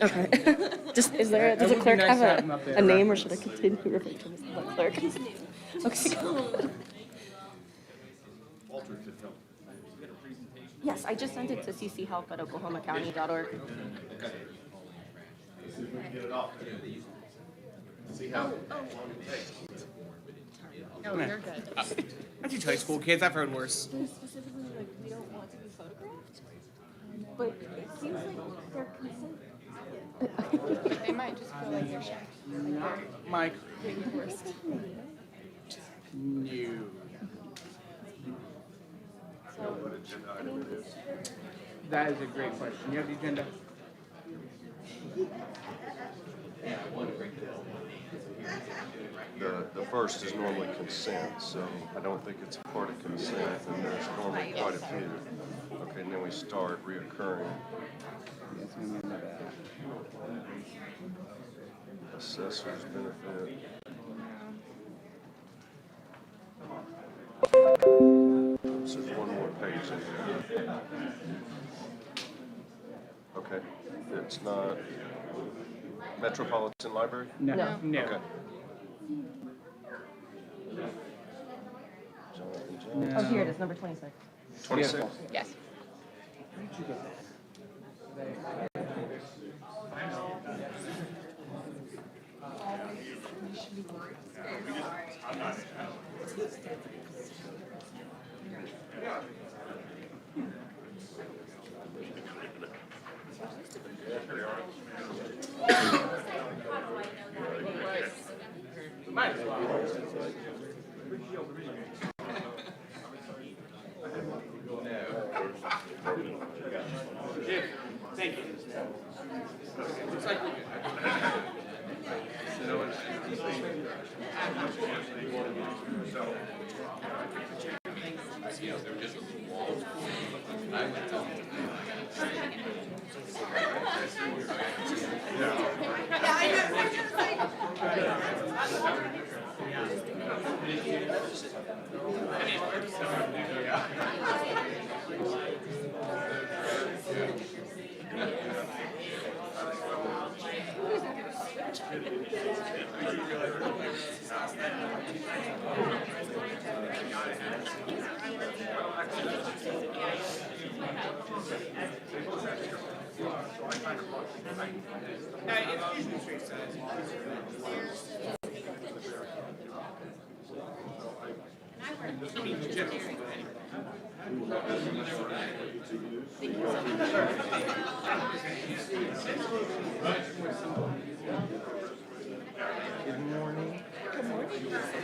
Okay. Just, does the clerk have a name, or should I continue referring to him as the clerk? Okay, cool. Yes, I just sent it to cchelp@oklahomacounty.org. See if we can get it off. See how long it takes. Oh, you're good. I teach high school kids. I've heard worse. Specifically, like, we don't want to be photographed, but it seems like they're consent. They might just feel like they're shy. Mike. Being forced. No. What agenda item it is? That is a great question. You have the agenda? The first is normally consent, so I don't think it's a part of consent, and there's normally quite a few. Okay, and then we start reoccurring. Yes, I remember that. Assessor's benefit. So there's one more page in here. Okay, it's not Metropolitan Library? No. No. No. Okay. Jonathan Oh, here it is, number 26. 26? Yes. Might as well. Thank you. Looks like we're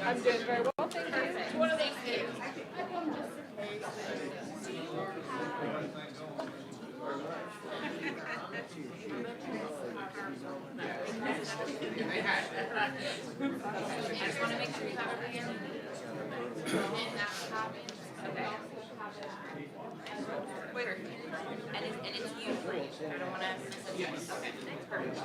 I'm doing very well, thank you. What are they saying? I just want to make sure you have everything. And that happens. Okay. Wait, and it's you. I don't want to. Yes. Okay. Perfect.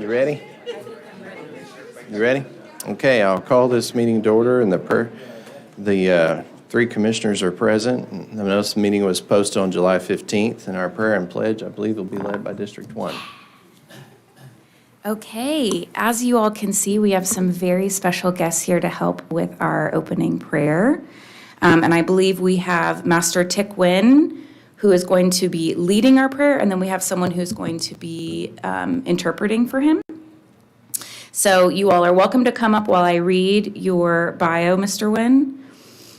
You ready? You ready? Okay, I'll call this meeting to order, and the three commissioners are present. The notice of the meeting was posted on July 15th, and our prayer and pledge, I believe, will be led by District 1. Okay, as you all can see, we have some very special guests here to help with our opening prayer. And I believe we have Master Tick Win, who is going to be leading our prayer, and then we have someone who's going to be interpreting for him. So you all are welcome to come up while I read your bio, Mr. Win.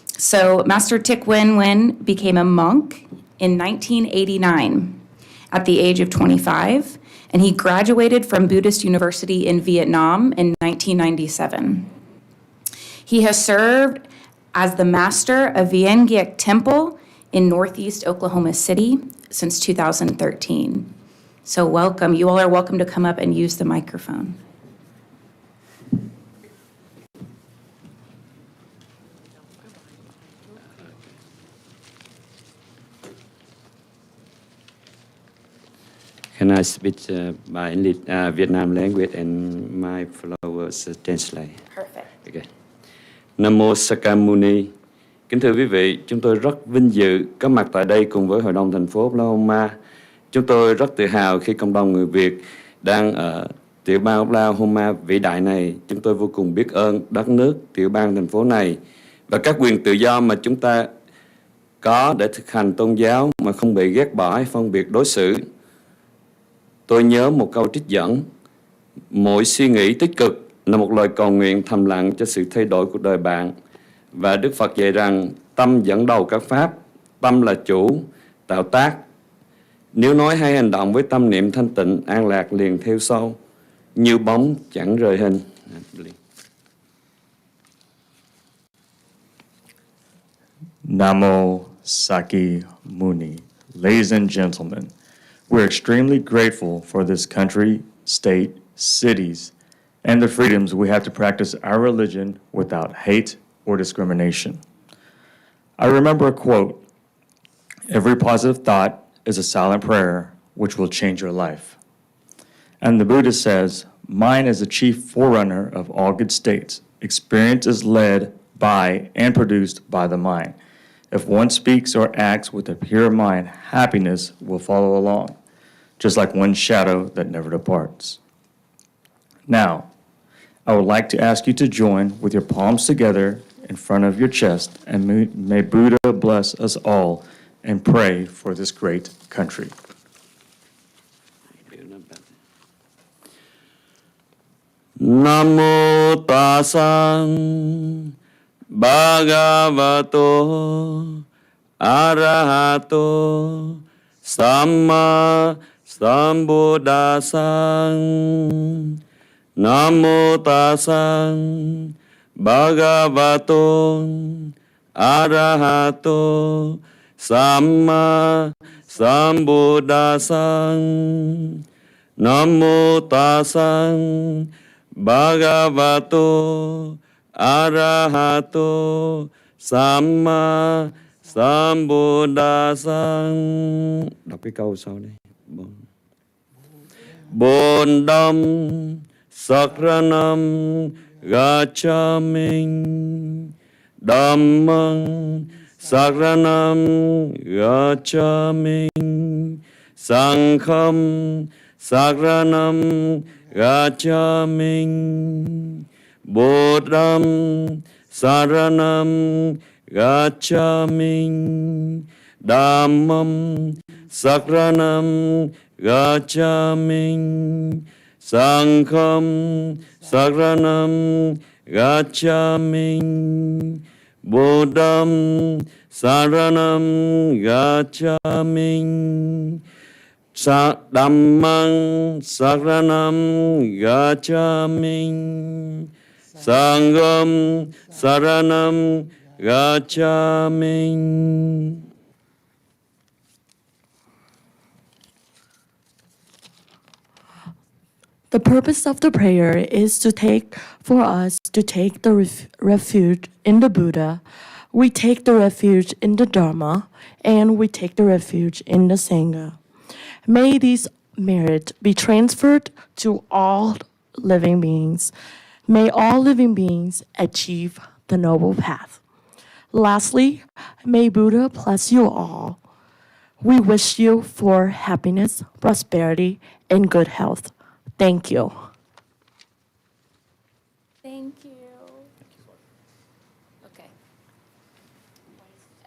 So Master Tick Win became a monk in 1989 at the age of 25, and he graduated from Buddhist University in Vietnam in 1997. He has served as the master of Vien Giek Temple in Northeast Oklahoma City since 2013. So welcome. You all are welcome to come up and use the microphone. can I speak by Vietnam language and my followers translate? Perfect. Okay. Nam mô Sakamuni. Kính thưa quý vị, chúng tôi rất vinh dự có mặt tại đây cùng với Hội đồng thành phố Oklahoma. Chúng tôi rất tự hào khi cộng đồng người Việt đang ở tiểu bang Oklahoma vĩ đại này. Chúng tôi vô cùng biết ơn đất nước, tiểu bang thành phố này và các quyền tự do mà chúng ta có để thực hành tôn giáo mà không bị ghét bỏ hay phân biệt đối xử. Tôi nhớ một câu trích dẫn: mỗi suy nghĩ tích cực là một lời cầu nguyện thầm lặng cho sự thay đổi cuộc đời bạn. Và Đức Phật dạy rằng tâm dẫn đầu các pháp, tâm là chủ, tạo tác. Nếu nói hay hành động với tâm niệm thanh tịnh, an lạc liền theo sau, như bóng chẳng rời hình. Namo Saki Muni. Ladies and gentlemen, we're extremely grateful for this country, state, cities, and the freedoms we have to practice our religion without hate or discrimination. I remember a quote: "Every positive thought is a silent prayer which will change your life." And the Buddha says, "Mind is the chief forerunner of all good states. Experience is led by and produced by the mind. If one speaks or acts with a pure mind, happiness will follow along, just like one shadow that never departs." Now, I would like to ask you to join with your palms together in front of your chest, and may Buddha bless us all and pray for this great country. Namo Tassa Bhagavato Arahato Samma Sambuddhassa. Namo Tassa Bhagavato Arahato Samma Sambuddhassa. Namo Tassa Bhagavato Arahato Samma Sambuddhassa. Đọc cái câu sau đây. Bồn đâm Saranam Gacchami. Dhammam Saranam Gacchami. Sangham Saranam Gacchami. Buddham Saranam Gacchami. Dhammam Saranam Gacchami. Sangham Saranam Gacchami. Buddham Saranam Gacchami. Dhammam Saranam Gacchami. Sangham Saranam Gacchami. The purpose of the prayer is for us to take the refuge in the Buddha. We take the refuge in the Dharma, and we take the refuge in the Sangha. May these merits be transferred to all living beings. May all living beings achieve the noble path. Lastly, may Buddha bless you all. We wish you for happiness, prosperity, and good health. Thank you. Thank you. Okay.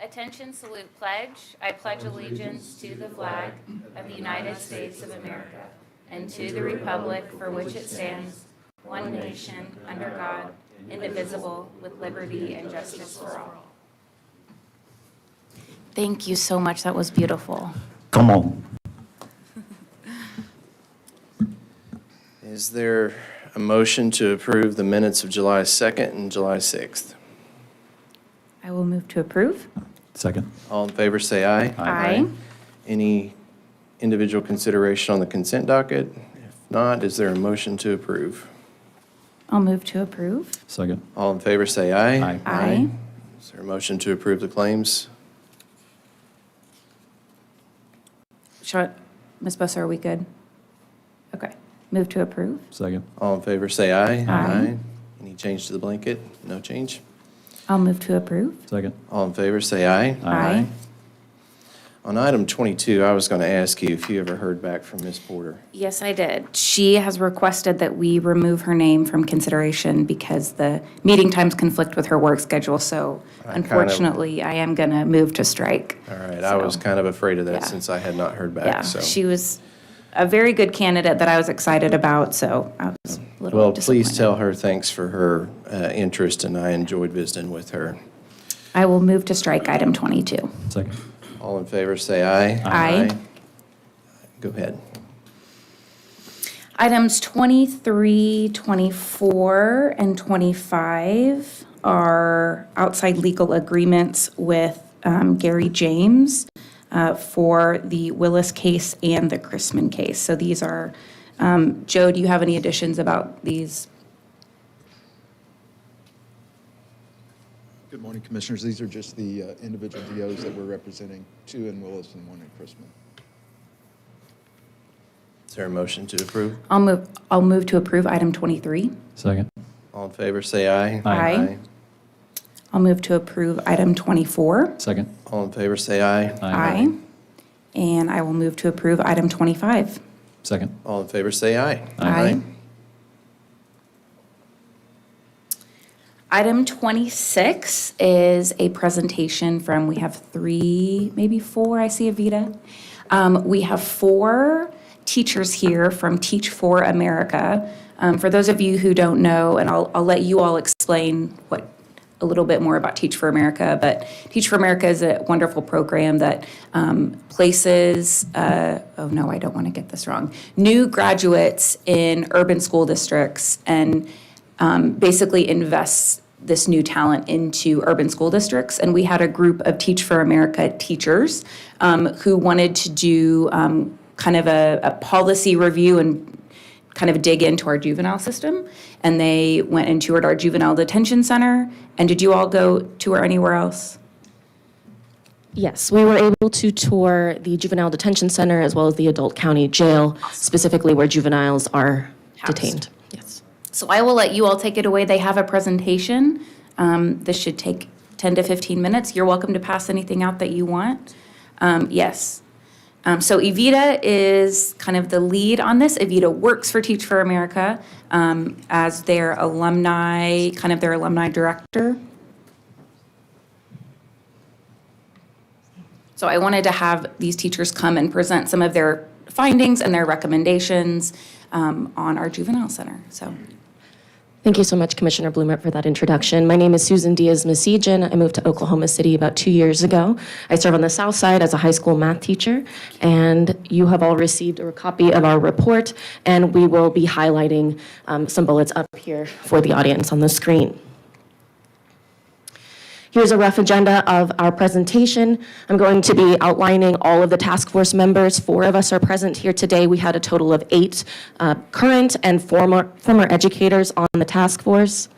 Attention, salute, pledge. I pledge allegiance to the flag of the United States of America and to the republic for which it stands, one nation, under God, indivisible, with liberty and justice for all. Thank you so much. That was beautiful. Come on. Is there a motion to approve the minutes of July 2nd and July 6th? I will move to approve. Second. All in favor, say aye. Aye. Any individual consideration on the consent docket? If not, is there a motion to approve? I'll move to approve. Second. All in favor, say aye. Aye. Aye. Is there a motion to approve the claims? Ms. Busser, are we good? Okay. Move to approve. Second. All in favor, say aye. Aye. Any change to the blanket? No change? I'll move to approve. Second. All in favor, say aye. Aye. On item 22, I was going to ask you if you ever heard back from Ms. Porter. Yes, I did. She has requested that we remove her name from consideration because the meeting times conflict with her work schedule. So unfortunately, I am going to move to strike. All right, I was So, kind of afraid of that yeah. since I had not heard back, Yeah, so. she was a very good candidate that I was excited about, so I was a little Well, disappointed. please tell her thanks for her interest, and I enjoyed visiting with her. I will move to strike item 22. Second. All in favor, say aye. Aye. Go ahead. Items 23, 24, and 25 are outside legal agreements with Gary James for the Willis case and the Chrisman case. So these are, Joe, do you have any additions about these? Good morning, Commissioners. These are just the individual DOs that we're representing, 2 in Willis and 1 in Chrisman. Is there a motion to approve? I'll move to approve item 23. Second. All in favor, say aye. Aye. I'll move to approve item 24. Second. All in favor, say aye. Aye. And I will move to approve item 25. Second. All in favor, say aye. Aye. Item 26 is a presentation from, we have 3, maybe 4, I see Avita. We have 4 teachers here from Teach for America. For those of you who don't know, and I'll let you all explain a little bit more about Teach for America, but Teach for America is a wonderful program that places, oh no, I don't want to get this wrong, new graduates in urban school districts and basically invests this new talent into urban school districts. And we had a group of Teach for America teachers who wanted to do kind of a policy review and kind of dig into our juvenile system. And they went and toured our juvenile detention center. And did you all go tour anywhere else? Yes, we were able to tour the Juvenile Detention Center as well as the Adult County Jail, specifically where juveniles are detained. Yes. So I will let you all take it away. They have a presentation. This should take 10 to 15 minutes. You're welcome to pass anything out that you want. Yes. So Evita is kind of the lead on this. Evita works for Teach for America as their alumni, kind of their alumni director. So I wanted to have these teachers come and present some of their findings and their recommendations on our juvenile center. So. Thank you so much, Commissioner Blumert, for that introduction. My name is Susan Diaz-Masijan. I moved to Oklahoma City about 2 years ago. I serve on the South Side as a high school math teacher, and you have all received a copy of our report, and we will be highlighting some bullets up here for the audience on the screen. Here's a rough agenda of our presentation. I'm going to be outlining all of the task force members. 4 of us are present here today. We had a total of 8 current and former educators on the task force.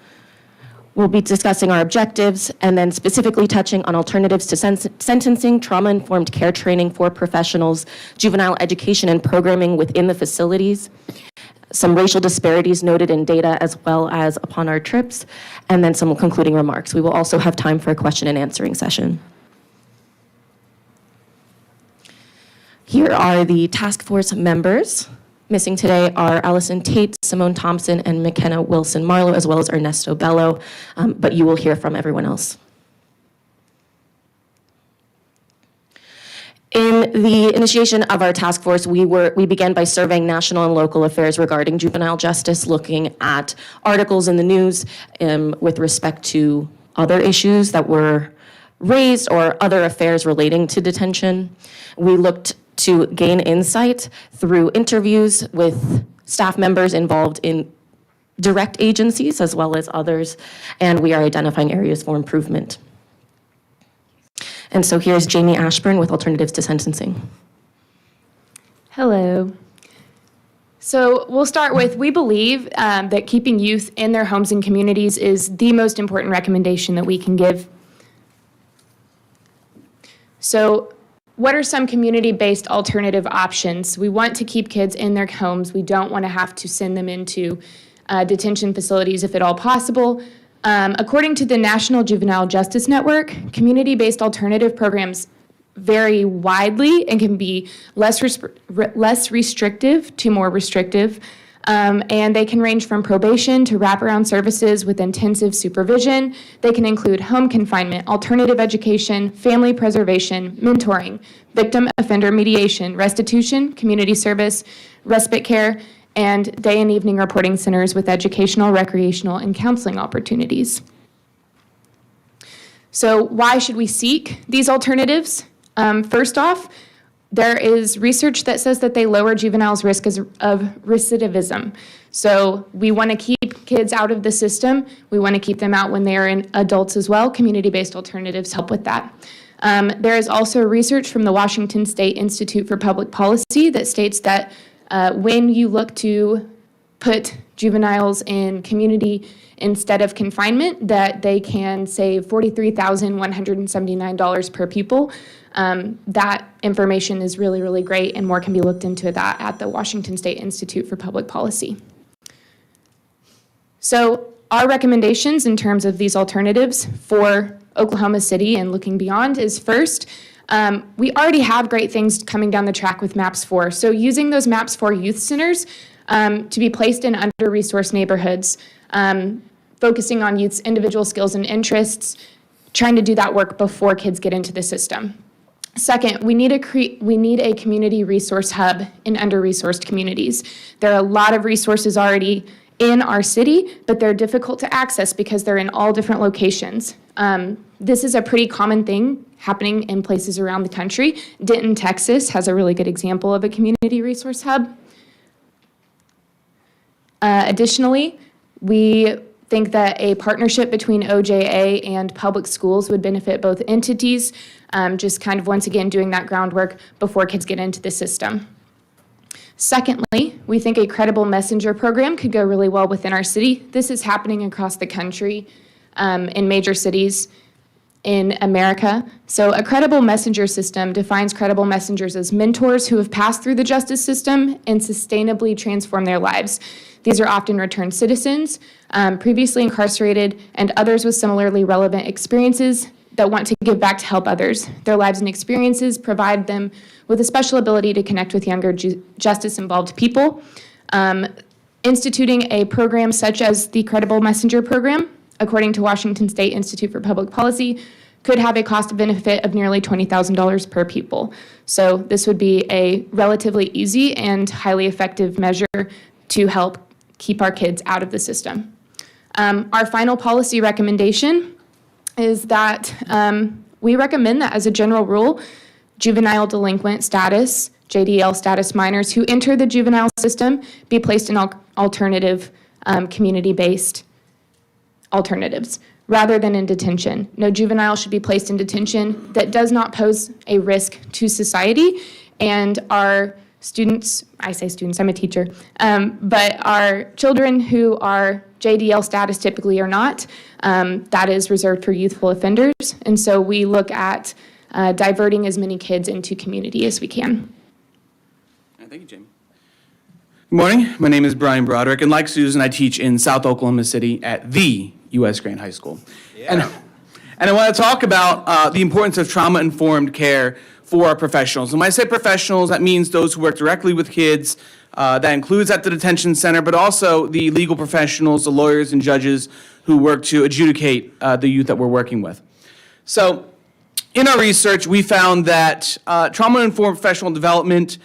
We'll be discussing our objectives and then specifically touching on alternatives to sentencing, trauma-informed care training for professionals, juvenile education and programming within the facilities, some racial disparities noted in data as well as upon our trips, and then some concluding remarks. We will also have time for a question and answering session. Here are the task force members. Missing today are Allison Tate, Simone Thompson, and McKenna Wilson Marlowe, as well as Ernesto Bello, but you will hear from everyone else. In the initiation of our task force, we began by surveying national and local affairs regarding juvenile justice, looking at articles in the news with respect to other issues that were raised or other affairs relating to detention. We looked to gain insight through interviews with staff members involved in direct agencies as well as others, and we are identifying areas for improvement. And so here's Jamie Ashburn with Alternatives to Sentencing. Hello. So we'll start with, we believe that keeping youth in their homes and communities is the most important recommendation that we can give. So what are some community-based alternative options? We want to keep kids in their homes. We don't want to have to send them into detention facilities if at all possible. According to the National Juvenile Justice Network, community-based alternative programs vary widely and can be less restrictive to more restrictive. And they can range from probation to wraparound services with intensive supervision. They can include home confinement, alternative education, family preservation, mentoring, victim offender mediation, restitution, community service, respite care, and day and evening reporting centers with educational, recreational, and counseling opportunities. So why should we seek these alternatives? First off, there is research that says that they lower juveniles' risk of recidivism. So we want to keep kids out of the system. We want to keep them out when they are adults as well. Community-based alternatives help with that. There is also research from the Washington State Institute for Public Policy that states that when you look to put juveniles in community instead of confinement, that they can save $43,179 per pupil. That information is really, really great, and more can be looked into that at the Washington State Institute for Public Policy. So our recommendations in terms of these alternatives for Oklahoma City and looking beyond is first, we already have great things coming down the track with MAPS 4. So using those MAPS 4 youth centers to be placed in under-resourced neighborhoods, focusing on youth's individual skills and interests, trying to do that work before kids get into the system. Second, we need a community resource hub in under-resourced communities. There are a lot of resources already in our city, but they're difficult to access because they're in all different locations. This is a pretty common thing happening in places around the country. Denton, Texas has a really good example of a community resource hub. Additionally, we think that a partnership between OJA and public schools would benefit both entities, just kind of once again doing that groundwork before kids get into the system. Secondly, we think a credible messenger program could go really well within our city. This is happening across the country in major cities in America. So a credible messenger system defines credible messengers as mentors who have passed through the justice system and sustainably transformed their lives. These are often returned citizens, previously incarcerated, and others with similarly relevant experiences that want to give back to help others. Their lives and experiences provide them with a special ability to connect with younger justice-involved people. Instituting a program such as the Credible Messenger Program, according to Washington State Institute for Public Policy, could have a cost benefit of nearly $20,000 per pupil. So this would be a relatively easy and highly effective measure to help keep our kids out of the system. Our final policy recommendation is that we recommend that as a general rule, juvenile delinquent status, JDL status minors who enter the juvenile system be placed in alternative community-based alternatives rather than in detention. No juvenile should be placed in detention that does not pose a risk to society, and our students, I say students, I'm a teacher, but our children who are JDL status typically are not, that is reserved for youthful offenders, and so we look at diverting as many kids into community as we can. Thank you, Jamie. Good morning. My name is Brian Broderick, and like Susan, I teach in South Oklahoma City at the U.S. Grant High School. Yeah. And I want to talk about the importance of trauma-informed care for our professionals. And when I say professionals, that means those who work directly with kids. That includes at the detention center, but also the legal professionals, the lawyers and judges who work to adjudicate the youth that we're working with. So in our research, we found that trauma-informed professional development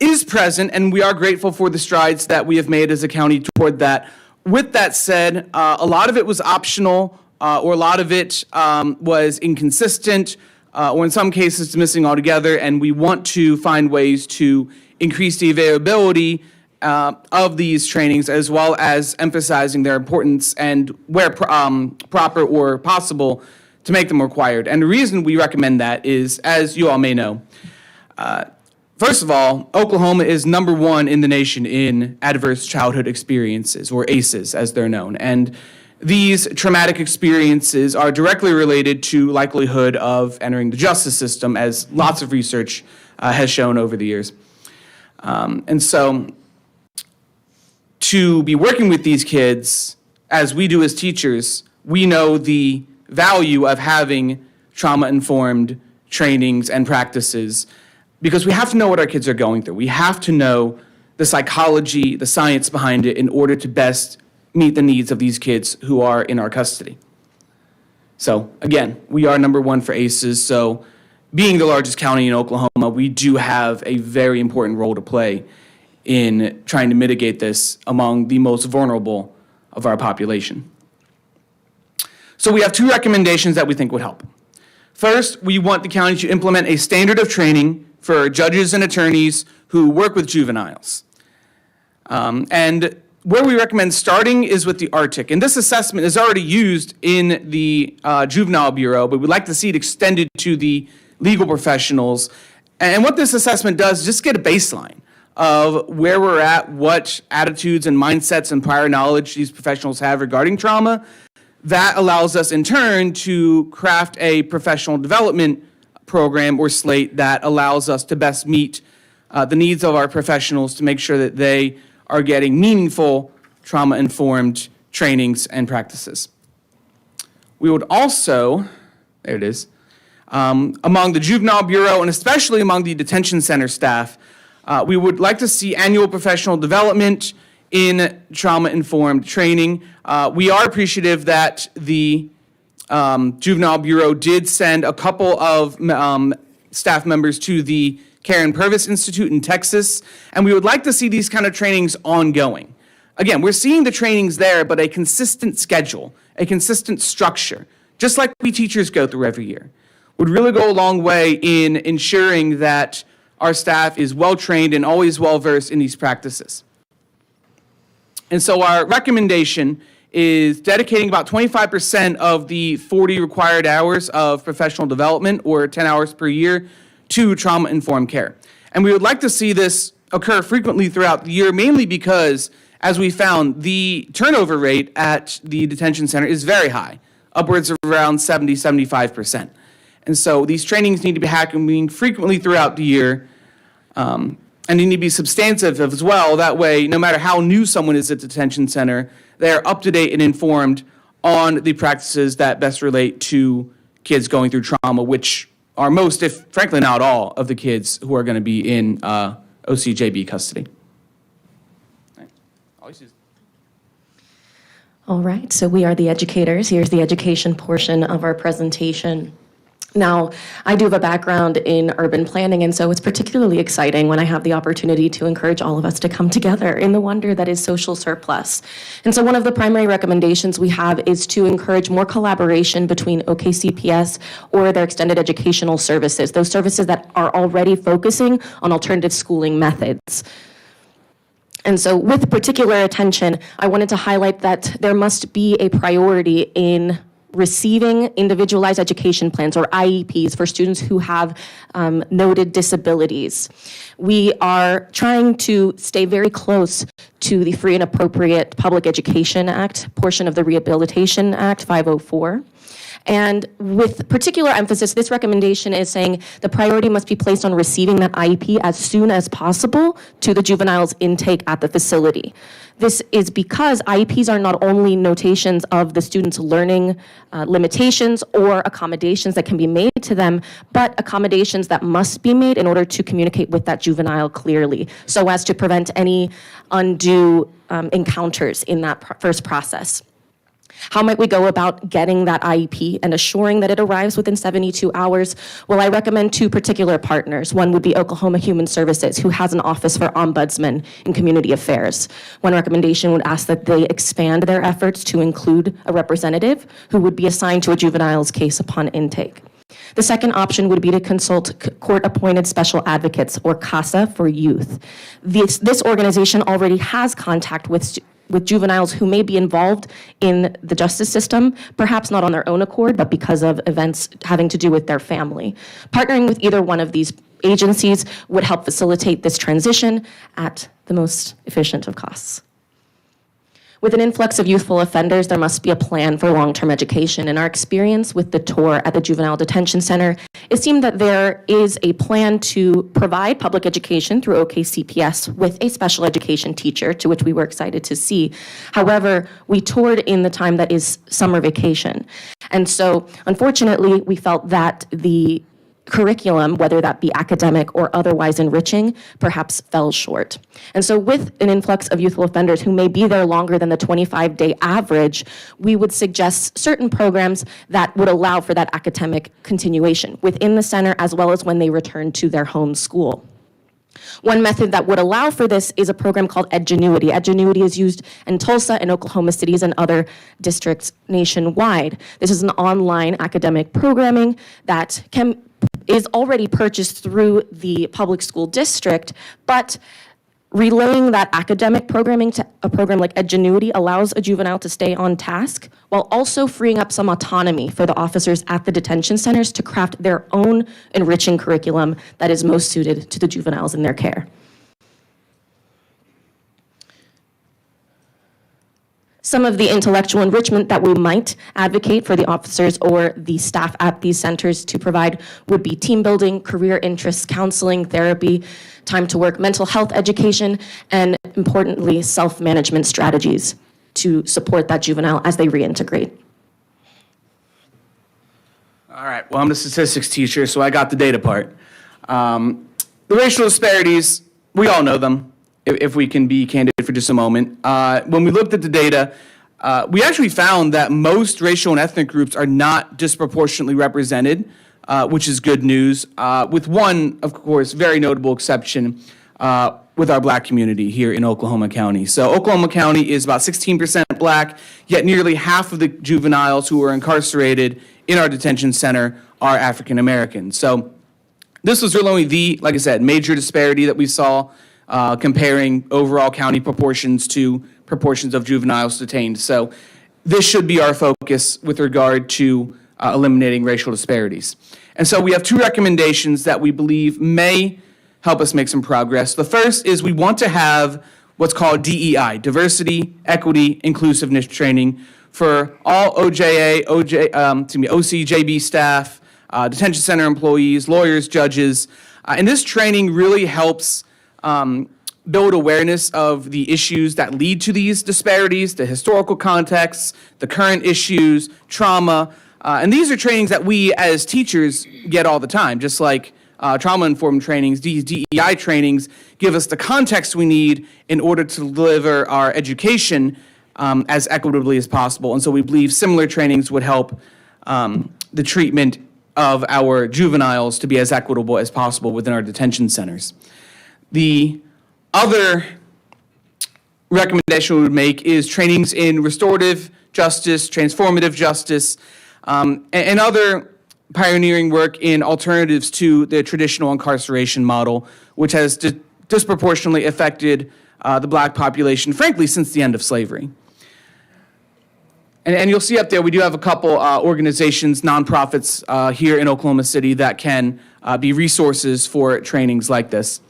is present, and we are grateful for the strides that we have made as a county toward that. With that said, a lot of it was optional, or a lot of it was inconsistent, or in some cases missing altogether, and we want to find ways to increase the availability of these trainings, as well as emphasizing their importance and where proper or possible to make them required. And the reason we recommend that is, as you all may know, first of all, Oklahoma is #1 in the nation in adverse childhood experiences, or ACEs as they're known. And these traumatic experiences are directly related to likelihood of entering the justice system, as lots of research has shown over the years. And so to be working with these kids, as we do as teachers, we know the value of having trauma-informed trainings and practices, because we have to know what our kids are going through. We have to know the psychology, the science behind it in order to best meet the needs of these kids who are in our custody. So again, we are number one for ACEs, so being the largest county in Oklahoma, we do have a very important role to play in trying to mitigate this among the most vulnerable of our population. So we have two recommendations that we think would help. First, we want the county to implement a standard of training for judges and attorneys who work with juveniles. And where we recommend starting is with the Arctic. And this assessment is already used in the Juvenile Bureau, but we'd like to see it extended to the legal professionals. And what this assessment does is just get a baseline of where we're at, what attitudes and mindsets and prior knowledge these professionals have regarding trauma. That allows us in turn to craft a professional development program or slate that allows us to best meet the needs of our professionals to make sure that they are getting meaningful trauma-informed trainings and practices. We would also, there it is, among the Juvenile Bureau and especially among the detention center staff, we would like to see annual professional development in trauma-informed training. We are appreciative that the Juvenile Bureau did send a couple of staff members to the Karen Purvis Institute in Texas, and we would like to see these kind of trainings ongoing. Again, we're seeing the trainings there, but a consistent schedule, a consistent structure, just like we teachers go through every year, would really go a long way in ensuring that our staff is well-trained and always well-versed in these practices. And so our recommendation is dedicating about 25% of the 40 required hours of professional development, or 10 hours per year, to trauma-informed care. And we would like to see this occur frequently throughout the year, mainly because, as we found, the turnover rate at the detention center is very high, upwards of around 70-75%. And so these trainings need to be happening frequently throughout the year, and they need to be substantive as well. That way, no matter how new someone is at the detention center, they are up to date and informed on the practices that best relate to kids going through trauma, which are most, if frankly not all, of the kids who are going to be in OCJB custody. All right, so we are the educators. Here's the education portion of our presentation. Now, I do have a background in urban planning, and so it's particularly exciting when I have the opportunity to encourage all of us to come together in the wonder that is social surplus. And so one of the primary recommendations we have is to encourage more collaboration between OKCPS or their extended educational services, those services that are already focusing on alternative schooling methods. And so with particular attention, I wanted to highlight that there must be a priority in receiving individualized education plans, or IEPs, for students who have noted disabilities. We are trying to stay very close to the Free and Appropriate Public Education Act portion of the Rehabilitation Act 504. And with particular emphasis, this recommendation is saying the priority must be placed on receiving that IEP as soon as possible to the juvenile's intake at the facility. This is because IEPs are not only notations of the student's learning limitations or accommodations that can be made to them, but accommodations that must be made in order to communicate with that juvenile clearly, so as to prevent any undue encounters in that first process. How might we go about getting that IEP and assuring that it arrives within 72 hours? Well, I recommend two particular partners. One would be Oklahoma Human Services, who has an office for ombudsman in community affairs. One recommendation would ask that they expand their efforts to include a representative who would be assigned to a juvenile's case upon intake. The second option would be to consult court-appointed special advocates, or CASA, for youth. This organization already has contact with juveniles who may be involved in the justice system, perhaps not on their own accord, but because of events having to do with their family. Partnering with either one of these agencies would help facilitate this transition at the most efficient of costs. With an influx of youthful offenders, there must be a plan for long-term education. In our experience with the tour at the Juvenile Detention Center, it seemed that there is a plan to provide public education through OKCPS with a special education teacher, to which we were excited to see. However, we toured in the time that is summer vacation. And so, unfortunately, we felt that the curriculum, whether that be academic or otherwise enriching, perhaps fell short. And so with an influx of youthful offenders who may be there longer than the 25-day average, we would suggest certain programs that would allow for that academic continuation within the center as well as when they return to their home school. One method that would allow for this is a program called Edgenuity. Edgenuity is used in Tulsa and Oklahoma cities and other districts nationwide. This is an online academic programming that is already purchased through the public school district, but relaying that academic programming to a program like Edgenuity allows a juvenile to stay on task while also freeing up some autonomy for the officers at the detention centers to craft their own enriching curriculum that is most suited to the juveniles in their care. Some of the intellectual enrichment that we might advocate for the officers or the staff at these centers to provide would be team building, career interests, counseling, therapy, time to work, mental health education, and importantly, self-management strategies to support that juvenile as they reintegrate. All right, well, I'm the statistics teacher, so I got the data part. The racial disparities, we all know them, if we can be candid for just a moment. When we looked at the data, we actually found that most racial and ethnic groups are not disproportionately represented, which is good news, with one, of course, very notable exception with our black community here in Oklahoma County. So Oklahoma County is about 16% black, yet nearly half of the juveniles who are incarcerated in our detention center are African American. So this was really the, like I said, major disparity that we saw comparing overall county proportions to proportions of juveniles detained. So this should be our focus with regard to eliminating racial disparities. And so we have two recommendations that we believe may help us make some progress. The first is we want to have what's called DEI, diversity, equity, inclusiveness training for all OCJB staff, detention center employees, lawyers, judges. And this training really helps build awareness of the issues that lead to these disparities, the historical contexts, the current issues, trauma. And these are trainings that we as teachers get all the time, just like trauma-informed trainings. These DEI trainings give us the context we need in order to deliver our education as equitably as possible. And so we believe similar trainings would help the treatment of our juveniles to be as equitable as possible within our detention centers. The other recommendation we would make is trainings in restorative justice, transformative justice, and other pioneering work in alternatives to the traditional incarceration model, which has disproportionately affected the black population, frankly, since the end of slavery. And you'll see up there, we do have a couple organizations, nonprofits here in Oklahoma City that can be resources for trainings like this.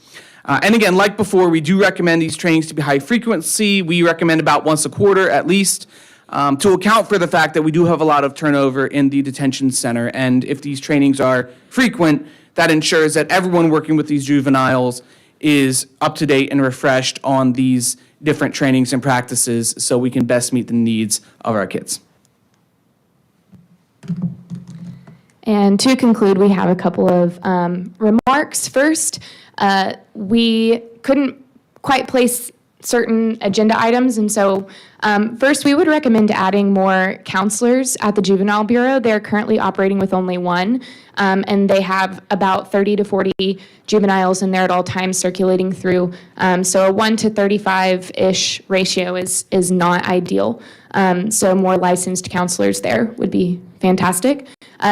And again, like before, we do recommend these trainings to be high frequency. We recommend about once a quarter at least, to account for the fact that we do have a lot of turnover in the detention center. And if these trainings are frequent, that ensures that everyone working with these juveniles is up to date and refreshed on these different trainings and practices so we can best meet the needs of our kids. And to conclude, we have a couple of remarks. First, we couldn't quite place certain agenda items, and so first we would recommend adding more counselors at the Juvenile Bureau. They're currently operating with only one, and they have about 30 to 40 juveniles in there at all times circulating through. So a 1 to 35-ish ratio is not ideal. So more licensed counselors there would be fantastic.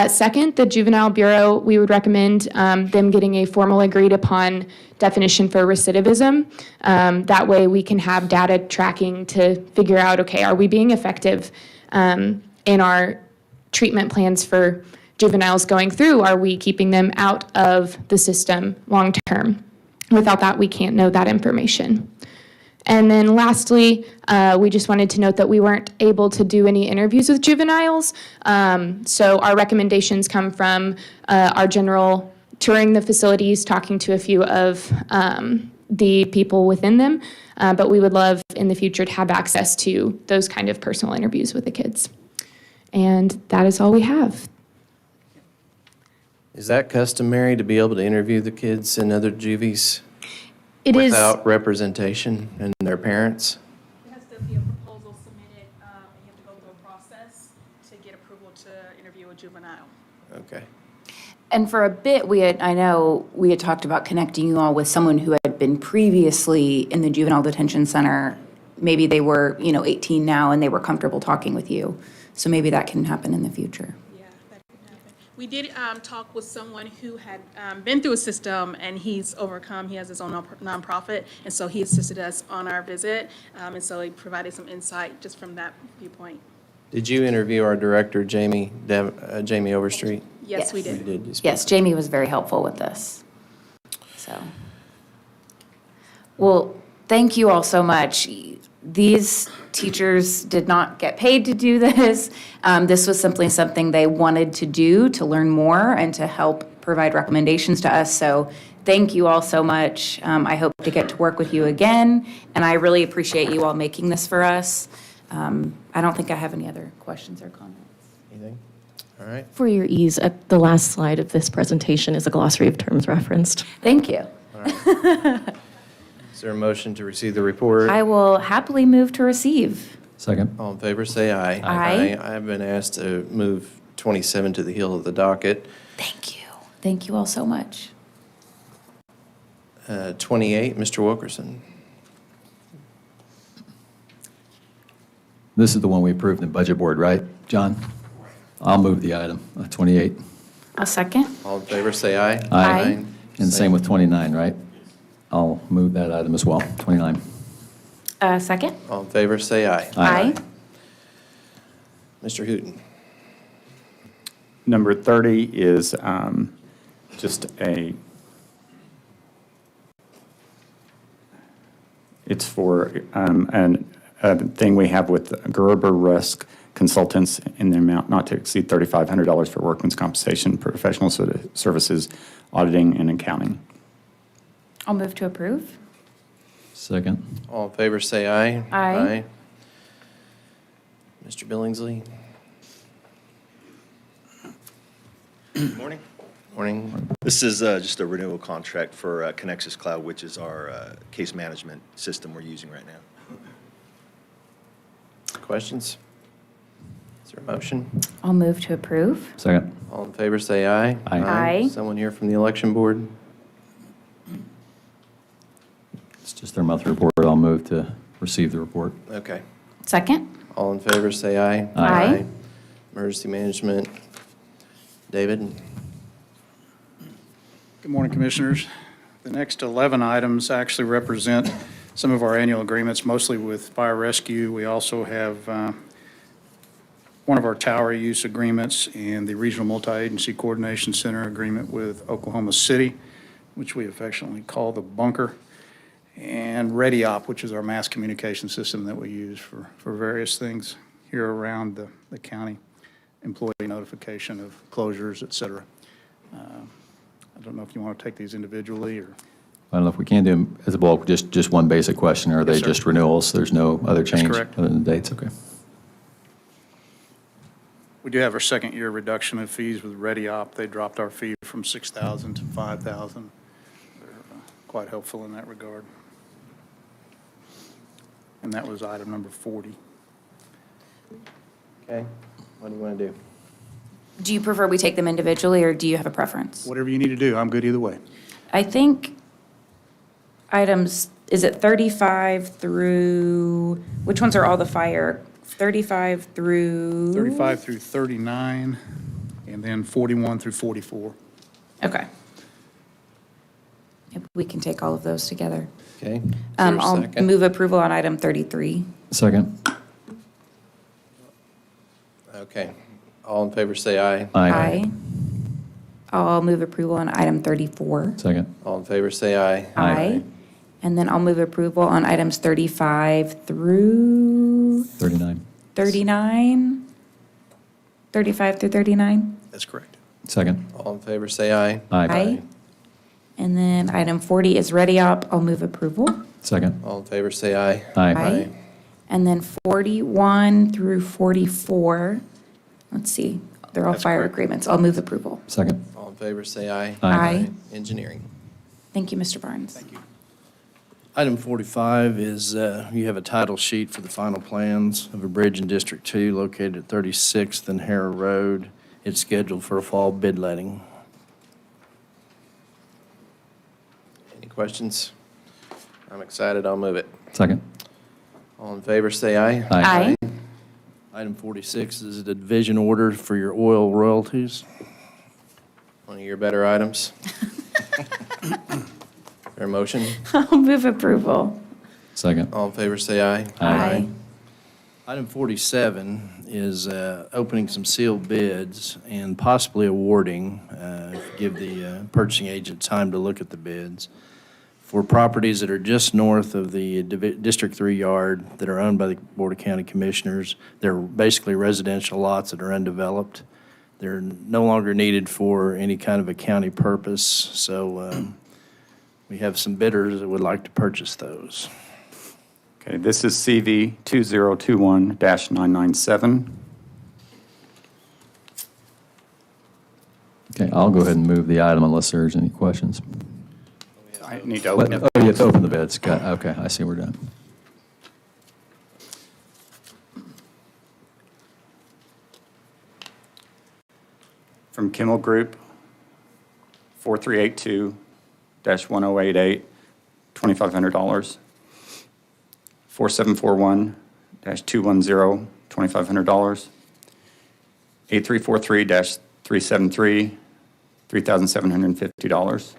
Second, the Juvenile Bureau, we would recommend them getting a formal agreed upon definition for recidivism. That way we can have data tracking to figure out, okay, are we being effective in our treatment plans for juveniles going through? Are we keeping them out of the system long term? Without that, we can't know that information. And then lastly, we just wanted to note that we weren't able to do any interviews with juveniles. So our recommendations come from our general touring the facilities, talking to a few of the people within them. But we would love in the future to have access to those kind of personal interviews with the kids. And that is all we have. Is that customary to be able to interview the kids in other juvies It is. without representation and their parents? There has to be a proposal submitted, and you have to go through a process to get approval to interview a juvenile. Okay. And for a bit, I know we had talked about connecting you all with someone who had been previously in the juvenile detention center. Maybe they were, 18 now and they were comfortable talking with you. So maybe that can happen in the future. Yeah, that could happen. We did talk with someone who had been through a system, and he's overcome. He has his own nonprofit, and so he assisted us on our visit, and so he provided some insight just from that viewpoint. Did you interview our director, Jamie Overstreet? Yes, we did. You did. You spoke. Yes, Jamie was very helpful with this. So, well, thank you all so much. These teachers did not get paid to do this. This was simply something they wanted to do to learn more and to help provide recommendations to us. So thank you all so much. I hope to get to work with you again, and I really appreciate you all making this for us. I don't think I have any other questions or comments. Anything? All right. For your ease, at the last slide of this presentation is a glossary of terms referenced. Thank you. All right. Is there a motion to receive the report? I will happily move to receive. Second. All in favor, say aye. Aye. I have been asked to move 27 to the heel of the docket. Thank you. Thank you all so much. 28, Mr. Wilkerson. This is the one we approved in the budget board, right, John? I'll move the item, 28. A second. All in favor, say aye. Aye. And same with 29, right? I'll move that item as well, 29. Second. All in favor, say aye. Aye. Mr. Hooton. Number 30 is just it's for a thing we have with Gerber Risk Consultants in the amount not to exceed $3,500 for workman's compensation, professional services, auditing, and accounting. I'll move to approve. Second. All in favor, say aye. Aye. Mr. Billingsley. Morning. Morning. This is just a renewal contract for Connexus Cloud, which is our case management system we're using right now. Questions? Is there a motion? I'll move to approve. Second. All in favor, say aye. Aye. Aye. Someone here from the election board? It's just their monthly report. I'll move to receive the report. Okay. Second. All in favor, say aye. Aye. Emergency management. David? Good morning, Commissioners. The next 11 items actually represent some of our annual agreements, mostly with fire rescue. We also have one of our tower use agreements and the Regional Multi-Agency Coordination Center agreement with Oklahoma City, which we affectionately call the bunker, and ReadyOp, which is our mass communication system that we use for various things here around the county, employee notification of closures, et cetera. I don't know if you want to take these individually or. I don't know if we can do them as a bulk, just one basic question. Are they Yes, sir. just renewals? There's no other change? correct. Other than the dates? Okay. We do have our second year reduction of fees with ReadyOp. They dropped our fee from $6,000 to $5,000. They're quite helpful in that regard. And that was item number 40. Okay. What do you want to do? Do you prefer we take them individually, or do you have a preference? Whatever you need to do, I'm good either way. I think items, is it 35 through, which ones are all the fire? 35 through? 35 through 39, and then 41 through 44. Okay. Yep, we can take all of those together. Okay. Is there a I'll second? move approval on item 33. Second. Okay. All in favor, say aye. Aye. I'll move approval on item 34. Second. All in favor, say aye. Aye. And then I'll move approval on items 35 through 39. 39? 35 through 39? That's correct. Second. All in favor, say aye. Aye. And then item 40 is ready up. I'll move approval. Second. All in favor, say aye. Aye. And then 41 through 44, let's see, they're all fire agreements. I'll move approval. Second. All in favor, say aye. Aye. Engineering. Thank you, Mr. Barnes. Thank you. Item 45 is you have a title sheet for the final plans of a bridge in District 2 located at 36th and Hare Road. It's scheduled for a fall bid letting. Any questions? I'm excited, I'll move it. Second. All in favor, say aye. Aye. Item 46 is a division order for your oil royalties. One of your better items. There a motion? I'll move approval. Second. All in favor, say aye. Aye. Item 47 is opening some sealed bids and possibly awarding, give the purchasing agent time to look at the bids, for properties that are just north of the District 3 yard that are owned by the Board of County Commissioners. They're basically residential lots that are undeveloped. They're no longer needed for any kind of a county purpose, so we have some bidders that would like to purchase those. Okay, this is CV 2021-997. Okay, I'll go ahead and move the item unless there's any questions. I need to open it. Oh, you have to open the bids. Got- Okay, I see we're done. From Kimmel Group, 4382-1088, $2,500. 4741-210, $2,500. 8343-373, $3,750.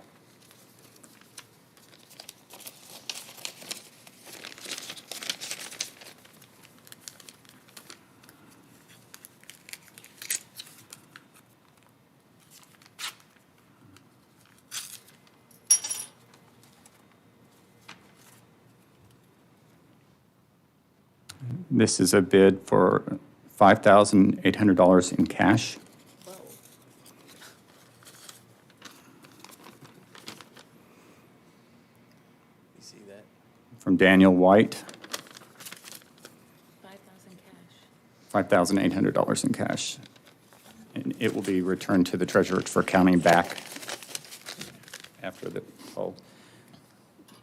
This is a bid for $5,800 in cash. You see that? From Daniel White, 5,000 cash. $5,800 in cash. And it will be returned to the treasurer for accounting back after the poll.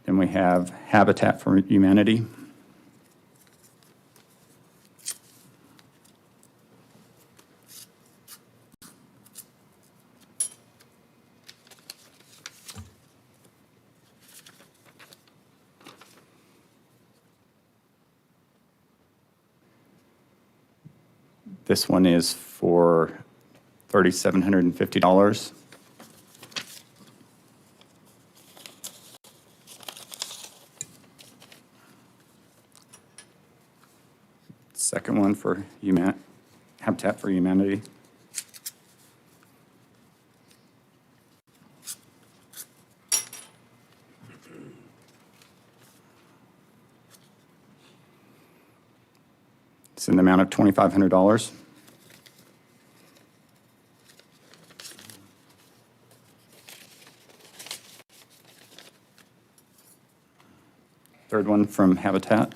Then we have Habitat for Humanity. This one is for $3,750. Second one for Habitat for Humanity. It's in the amount of $2,500. Third one from Habitat.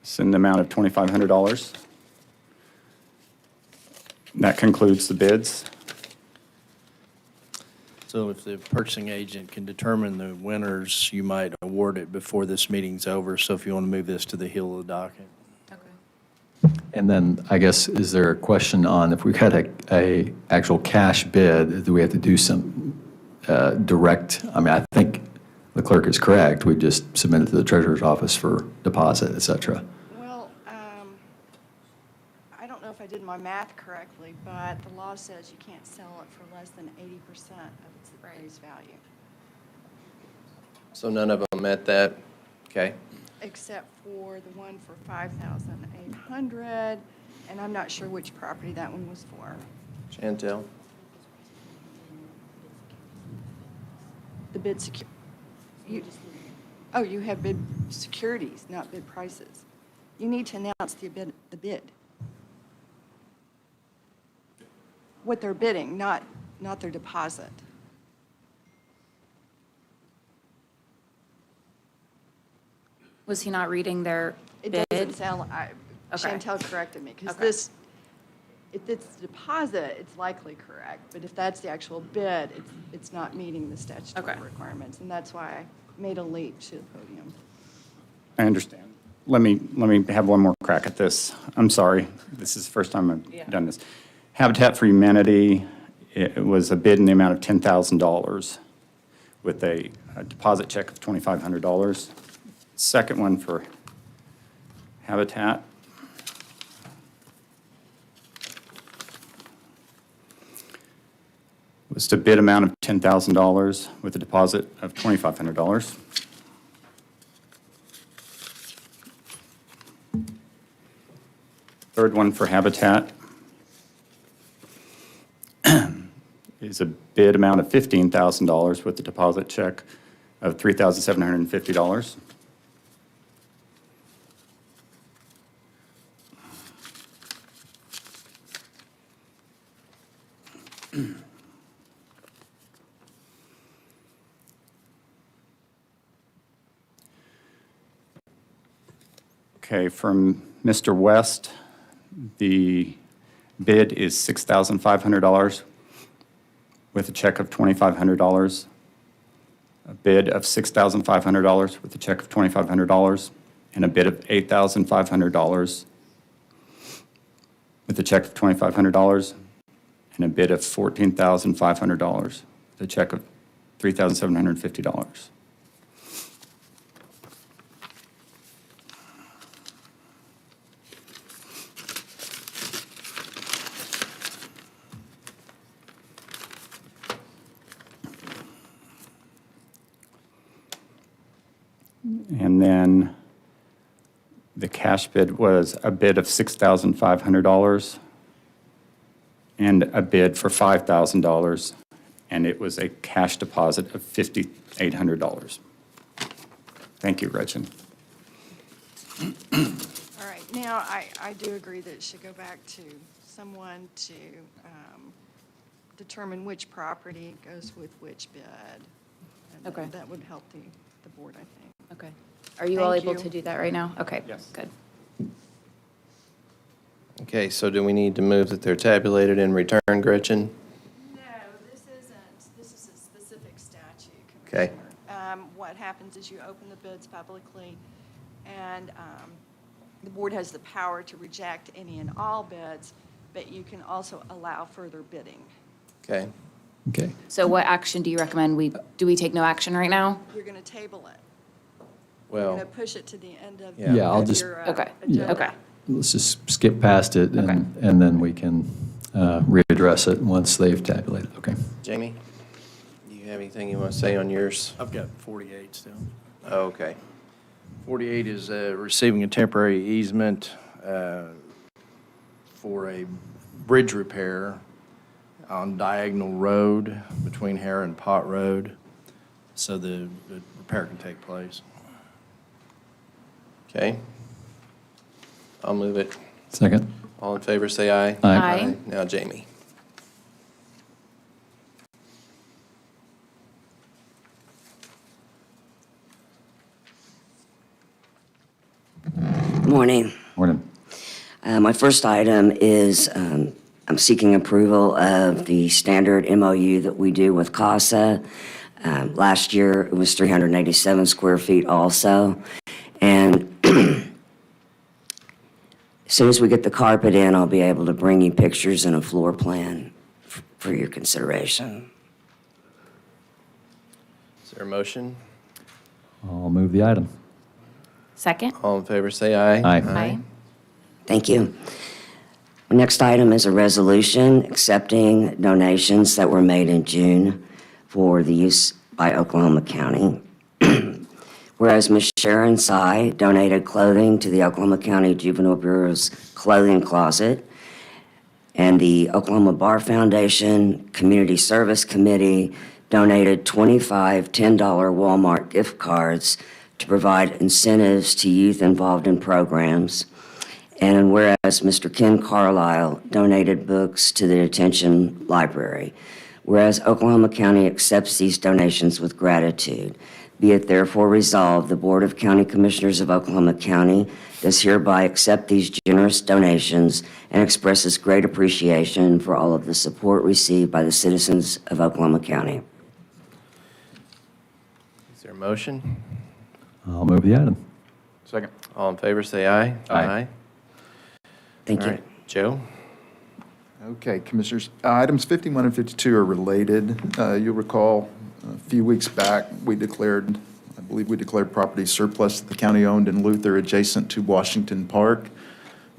It's in the amount of $2,500. That concludes the bids. So if the purchasing agent can determine the winners, you might award it before this meeting's over. So if you want to move this to the heel of the docket. And then, I guess, is there a question on if we got a actual cash bid, do we have to do some direct, I mean, I think the clerk is correct, we just submit it to the treasurer's office for deposit, et cetera. Well, I don't know if I did my math correctly, but the law says you can't sell it for less than 80% of its appraised value. So none of them met that? Okay. except for the one for 5,800, and I'm not sure which property that one was for. Chantel? The bid oh, you have bid securities, not bid prices. You need to announce the bid. What they're bidding, not their deposit. Was he not reading their It bid? doesn't sound, Okay. Chantel corrected me, because Okay. if it's the deposit, it's likely correct, but if that's the actual bid, it's not meeting the statutory Okay. requirements, and that's why I made a leap to the podium. I understand. Let me have one more crack at this. I'm sorry, this is the first time I've done this. Habitat for Humanity, it was a bid in the amount of $10,000 with a deposit check of $2,500. Second one for Habitat. Was to bid amount of $10,000 with a deposit of $2,500. Third one for Habitat is a bid amount of $15,000 with a deposit check of $3,750. Okay, from Mr. West, the bid is $6,500 with a check of $2,500. A bid of $6,500 with a check of $2,500, and a bid of $8,500 with a check of $2,500, and a bid of $14,500 with a check of $3,750. And then the cash bid was a bid of $6,500 and a bid for $5,000, and it was a cash deposit of $5,800. Thank you, Gretchen. All right, now, I do agree that it should go back to someone to determine which property goes with which bid. And Okay. that would help the board, I think. Okay. Are you all Thank able you. to do that right now? Okay. Yes. Good. Okay, so do we need to move that they're tabulated and returned, Gretchen? No, this isn't. This is a specific statute, Okay. Commissioner. What happens is you open the bids publicly, and the board has the power to reject any and all bids, but you can also allow further bidding. Okay. Okay. So what action do you recommend do we take no action right now? You're going to table it. You're Well, going to push it to the end of Yeah. Yeah, I'll of just- your Okay. agenda. Okay. Let's just skip past it, Okay. and then we can readdress it once they've tabulated. Okay. Jamie, do you have anything you want to say on yours? I've got 48 still. Oh, okay. 48 is receiving a temporary easement for a bridge repair on Diagonal Road between Hare and Pot Road, so the repair can take place. Okay. I'll move it. Second. All in favor, say aye. Aye. Now, Jamie. Morning. Morning. My first item is I'm seeking approval of the standard MOU that we do with CASA. Last year, it was 387 square feet also. And as soon as we get the carpet in, I'll be able to bring you pictures and a floor plan for your consideration. Is there a motion? I'll move the item. Second? All in favor, say aye. Aye. Thank you. The next item is a resolution accepting donations that were made in June for the use by Oklahoma County. Whereas Ms. Sharon Sy donated clothing to the Oklahoma County Juvenile Bureau's clothing closet, and the Oklahoma Bar Foundation Community Service Committee donated 25 $10 Walmart gift cards to provide incentives to youth involved in programs. And whereas Mr. Ken Carlisle donated books to the Detention Library. Whereas Oklahoma County accepts these donations with gratitude. Be it therefore resolved, the Board of County Commissioners of Oklahoma County does hereby accept these generous donations and expresses great appreciation for all of the support received by the citizens of Oklahoma County. Is there a motion? I'll move the item. Second. All in favor, say aye. Aye. Thank All you. right, Joe? Okay, Commissioners, items 51 and 52 are related. You'll recall a few weeks back, I believe we declared property surplus that the county owned in Luther adjacent to Washington Park.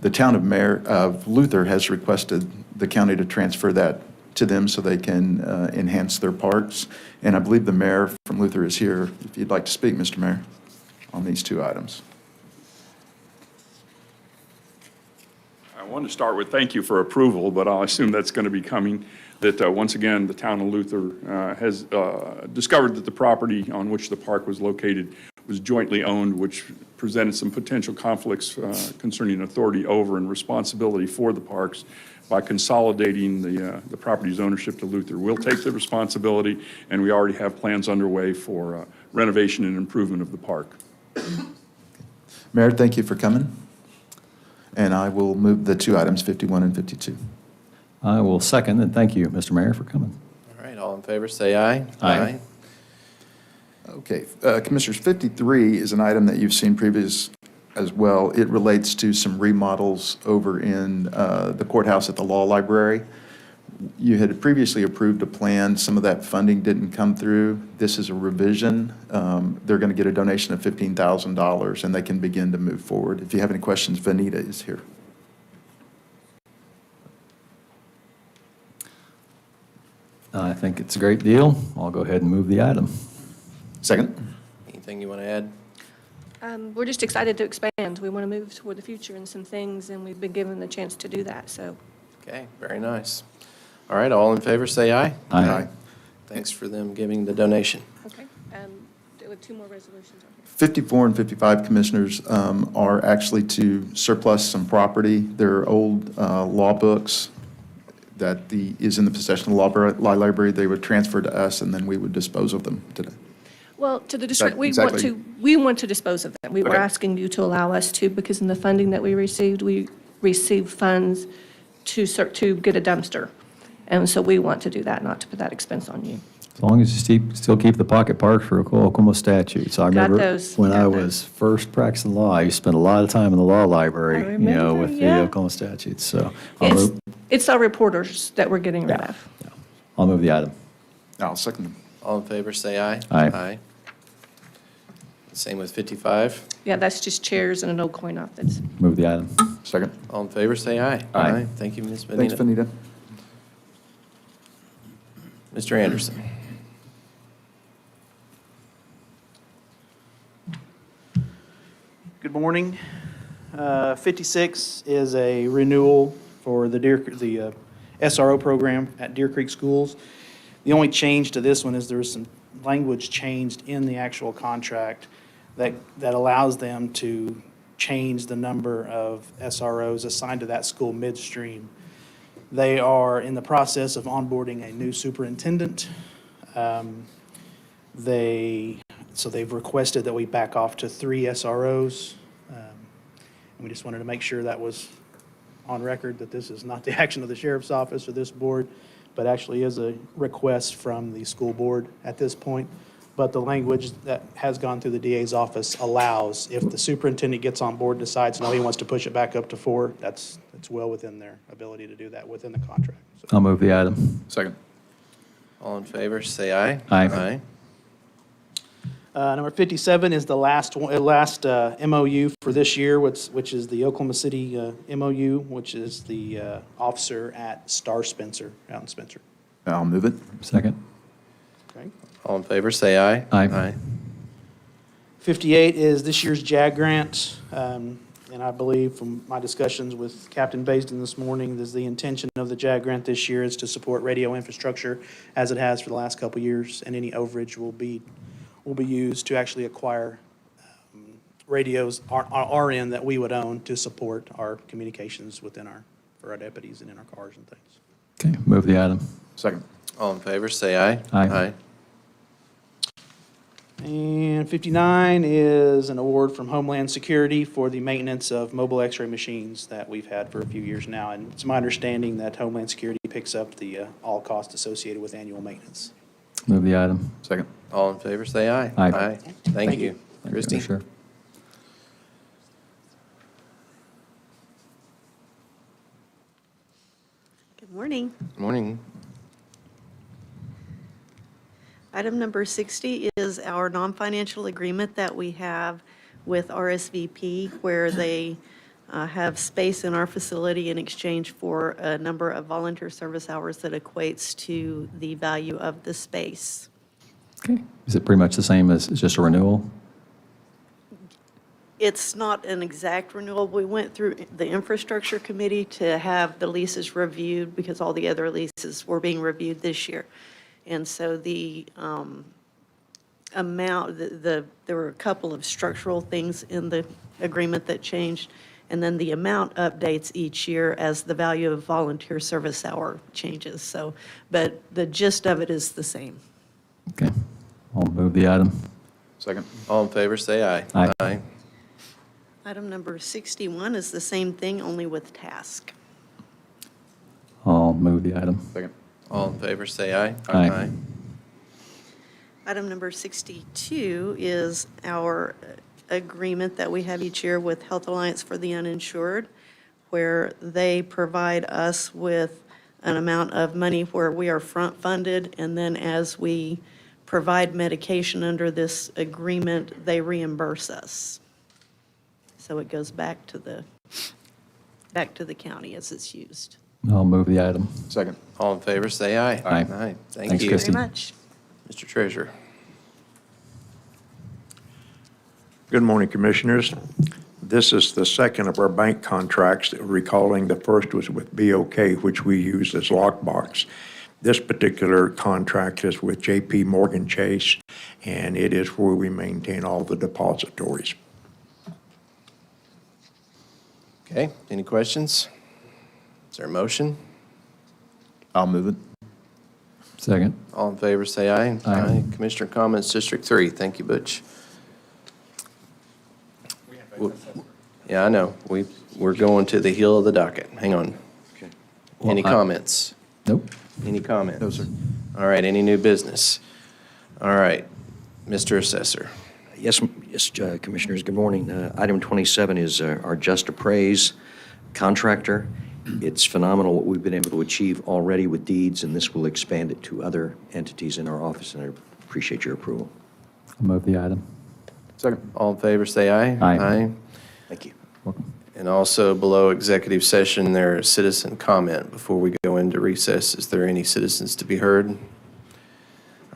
The town of Luther has requested the county to transfer that to them so they can enhance their parks. And I believe the mayor from Luther is here, if you'd like to speak, Mr. Mayor, on these two items. I want to start with thank you for approval, but I'll assume that's going to be coming, that once again, the town of Luther has discovered that the property on which the park was located was jointly owned, which presented some potential conflicts concerning authority over and responsibility for the parks. By consolidating the property's ownership to Luther, we'll take the responsibility, and we already have plans underway for renovation and improvement of the park. Mayor, thank you for coming. And I will move the two items, 51 and 52. I will second, and thank you, Mr. Mayor, for coming. All right, all in favor, say aye. Aye. Okay, Commissioners, 53 is an item that you've seen previous as well. It relates to some remodels over in the courthouse at the law library. You had previously approved a plan. Some of that funding didn't come through. This is a revision. They're going to get a donation of $15,000, and they can begin to move forward. If you have any questions, Vanita is here. I think it's a great deal. I'll go ahead and move the item. Second. Anything you want to add? We're just excited to expand. We want to move toward the future and some things, and we've been given the chance to do that, so. Okay, very nice. All right, all in favor, say aye. Aye. Thanks for them giving the donation. Okay, there were two more resolutions on here. 54 and 55, Commissioners, are actually to surplus some property. They're old law books that is in the possession of the law library. They would transfer to us, and then we would dispose of them today. Well, to the That- we exactly. want to dispose of them. We were Okay. asking you to allow us to, because in the funding that we received funds to get a dumpster. And so we want to do that, not to put that expense on you. As long as you still keep the pocket parks for Oklahoma statutes. I Got remember those, when I got was first practicing law, I used to spend a lot of time in the law library, I remember, with yeah. the Oklahoma statutes. So I'll It's our reporters that we're getting rid of. move the item. I'll second them. All in favor, say aye. Aye. Same with 55. Yeah, that's just chairs and an old coin off that's. Move the item. Second. All in favor, say aye. Aye. Thank you, Ms. Benita. Thanks, Vanita. Mr. Anderson. Good morning. 56 is a renewal for the SRO program at Deer Creek Schools. The only change to this one is there is some language changed in the actual contract that allows them to change the number of SROs assigned to that school midstream. They are in the process of onboarding a new superintendent. So they've requested that we back off to 3 SROs. And we just wanted to make sure that was on record, that this is not the action of the sheriff's office or this board, but actually is a request from the school board at this point. But the language that has gone through the DA's office allows, if the superintendent gets on board, decides, no, he wants to push it back up to 4, that's well within their ability to do that within the contract. So, I'll move the item. Second. All in favor, say aye. Aye. Number 57 is the last MOU for this year, which is the Oklahoma City MOU, which is the officer at Star Spencer, out in Spencer. I'll move it. Second. Okay. All in favor, say aye. Aye. 58 is this year's JAG grant. And I believe from my discussions with Captain Baisden this morning, the intention of the JAG grant this year is to support radio infrastructure as it has for the last couple of years, and any overage will be used to actually acquire radios on our end that we would own to support our communications for our deputies and in our cars and things. Okay, move the item. Second. All in favor, say aye. Aye. And 59 is an award from Homeland Security for the maintenance of mobile x-ray machines that we've had for a few years now. And it's my understanding that Homeland Security picks up the all costs associated with annual maintenance. Move the item. Second. All in favor, say aye. Aye. Thank you. Christie? Sure. Good morning. Morning. Item number 60 is our non-financial agreement that we have with RSVP, where they have space in our facility in exchange for a number of volunteer service hours that equates to the value of the space. Okay. Is it pretty much the same as just a renewal? It's not an exact renewal. We went through the infrastructure committee to have the leases reviewed because all the other leases were being reviewed this year. And so the amount, there were a couple of structural things in the agreement that changed, and then the amount updates each year as the value of volunteer service hour changes. So, but the gist of it is the same. Okay. I'll move the item. Second. All in favor, say aye. Aye. Item number 61 is the same thing, only with task. I'll move the item. Second. All in favor, say aye. Aye. Item number 62 is our agreement that we have each year with Health Alliance for the Uninsured, where they provide us with an amount of money where we are front-funded, and then as we provide medication under this agreement, they reimburse us. So it goes back to the county as it's used. I'll move the item. Second. All in favor, say aye. Aye. Thank Thanks, you. Christie. Very much. Mr. Treasurer. Good morning, Commissioners. This is the second of our bank contracts. Recalling the first was with BOK, which we use as lockbox. This particular contract is with JP Morgan Chase, and it is where we maintain all the depositories. Okay, any questions? Is there a motion? I'll move it. Second. All in favor, say aye. Aye. Commissioner comments, District 3. Thank you, Butch. Yeah, I know. We're going to the heel of the docket. Hang on. Okay. Any Well, comments? Nope. Any comments? No, sir. All right, any new business? All right, Mr. Assessor. Yes, Commissioners, good morning. Item 27 is our Just Appraise contractor. It's phenomenal what we've been able to achieve already with deeds, and this will expand it to other entities in our office, and I appreciate your approval. I'll move the item. Second. All in favor, say aye. Aye. Thank you. Welcome. And also below executive session, there is citizen comment. Before we go into recess, is there any citizens to be heard?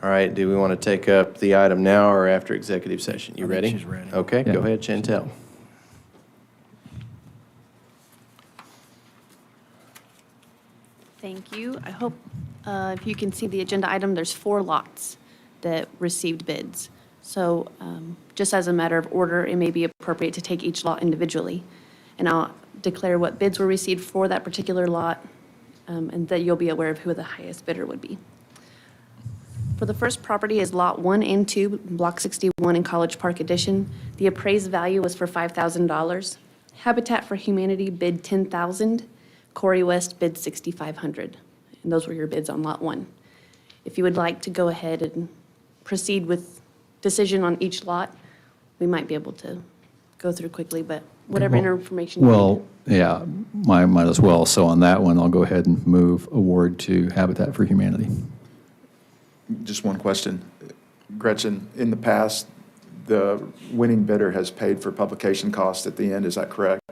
All right, do we want to take up the item now or after executive session? You ready? she's ready. Okay, Yeah. go ahead, Chantel. Thank you. I hope if you can see the agenda item, there's 4 lots that received bids. So just as a matter of order, it may be appropriate to take each lot individually. And I'll declare what bids were received for that particular lot, and that you'll be aware of who the highest bidder would be. For the first property is Lot 1 and 2, Block 61 in College Park Addition. The appraised value was for $5,000. Habitat for Humanity bid $10,000. Corey West bid $6,500. And those were your bids on Lot 1. If you would like to go ahead and proceed with decision on each lot, we might be able to go through quickly, but whatever information you need. Well, yeah, might as well. So on that one, I'll go ahead and move award to Habitat for Humanity. Just one question. Gretchen, in the past, the winning bidder has paid for publication costs at the end, is that correct?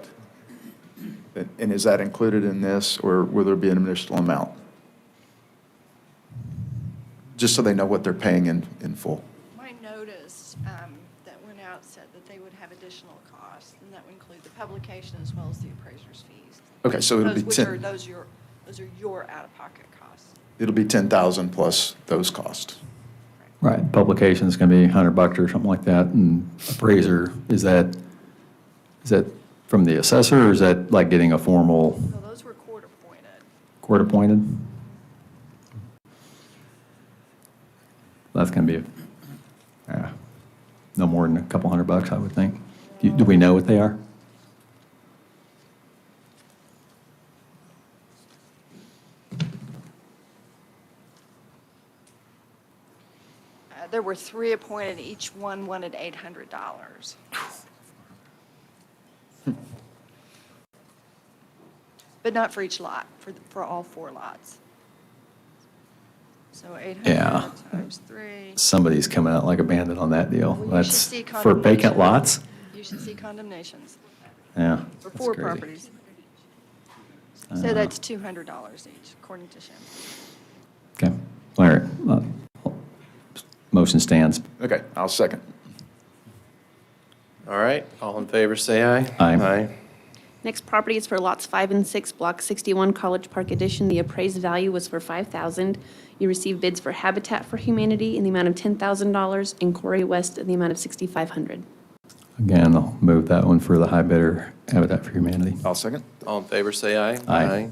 And is that included in this, or will there be an initial amount? Just so they know what they're paying in full. My notice that went out additional costs, and that would include the publication as well as the appraiser's fees. Okay, so it'll be Those 10. those are your out-of-pocket costs. It'll be 10,000 plus those costs. Right, publication's going to be $100 or something like that, and appraiser, is that from the assessor, or is that like getting a formal So those were court-appointed. court-appointed? That's going to be, no more than a couple $100, I would think. Do we know what they are? There were 3 appointed, each one wanted $800. But not for each lot, for all 4 lots. So 800 Yeah. times 3. Somebody's coming out like a bandit on that deal. Well, you should That's see for vacant condemnation. lots? You should see condemnations Yeah. for that's 4 crazy. properties. So that's $200 each, according to Shem. Okay, all right. Motion stands. Okay, I'll second. All right, all in favor, say aye. Aye. Next property is for lots 5 and 6, Block 61, College Park Edition. The appraised value was for $5,000. You received bids for Habitat for Humanity in the amount of $10,000 and Corey West in the amount of $6,500. Again, I'll move that one for the high bidder, Habitat for Humanity. I'll second. All in favor, say aye. Aye.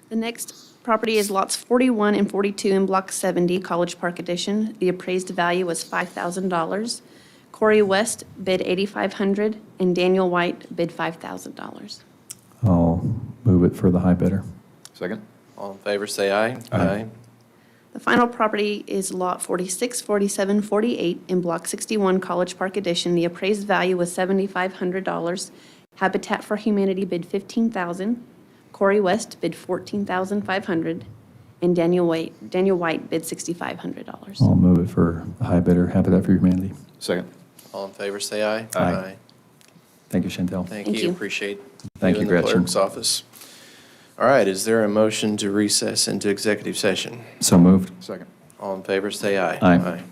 The next property is lots 41 and 42 in Block 70, College Park Edition. The appraised value was $5,000. Corey West bid $8,500 and Daniel White bid $5,000. I'll move it for the high bidder. Second. All in favor, say aye. Aye. The final property is lot 46, 47, 48 in Block 61, College Park Edition. The appraised value was $7,500. Habitat for Humanity bid $15,000. Corey West bid $14,500. And Daniel White bid $6,500. I'll move it for the high bidder, Habitat for Humanity. Second. All in favor, say aye. Aye. Thank you, Chantel. Thank Thank you, you. appreciate Thank you you, in the Gretchen. clerk's office. All right, is there a motion to recess into executive session? So moved. Second. All in favor, say aye. Aye.